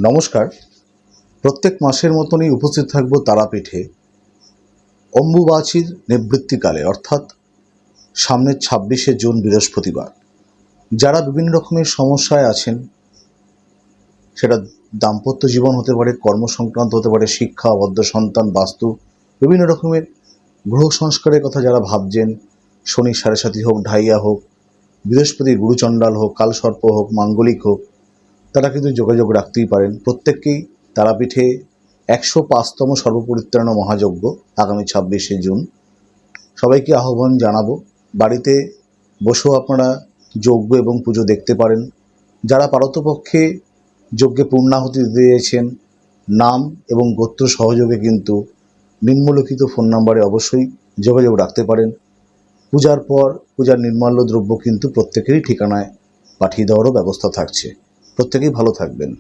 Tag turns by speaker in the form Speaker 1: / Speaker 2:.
Speaker 1: নমস্কার। প্রত্যেক মাসের মতনই উপস্থিত থাকব তারাপীঠে অম্বুবাচীর নিবৃত্তিকালে, অর্থাৎ সামনের 26শে জুন বৃহস্পতিবার। যারা বিভিন্ন রকমের সমস্যায় আছেন, সেটা দাম্পত্য জীবন হতে পারে, কর্মসংক্রান্ত হতে পারে, শিক্ষা, অবদ্ধ সন্তান, বাস্তু, বিভিন্ন রকমের গ্রহ সংস্কারের কথা যারা ভাবছেন, শনি সাড়ে সাতি হোক, ঢাইয়া হোক, বৃহস্পতির গুরুচণ্ডাল হোক, কালসর্প হোক, মাঙ্গলিক হোক, তারা কিন্তু যোগাযোগ রাখতেই পারেন। প্রত্যেককেই তারাপীঠে 105তম সর্বপরিত্রাণ মহাযজ্ঞ আগামী 26শে জুন সবাইকে আহ্বান জানাবো। বাড়িতে বসেও আপনারা যজ্ঞ এবং পুজো দেখতে পারেন। যারা পারতপক্ষে যজ্ঞে পূর্ণাহুতি দিতে চাইছেন, নাম এবং গোত্র সহযোগে কিন্তু নিম্নলিখিত ফোন নম্বরে অবশ্যই যোগাযোগ রাখতে পারেন। পূজার পর পূজার নির্মাল্য দ্রব্য কিন্তু প্রত্যেকেরই ঠিকানায় পাঠিয়ে দেওয়ারও ব্যবস্থা থাকছে। প্রত্যেকেই ভালো থাকবেন।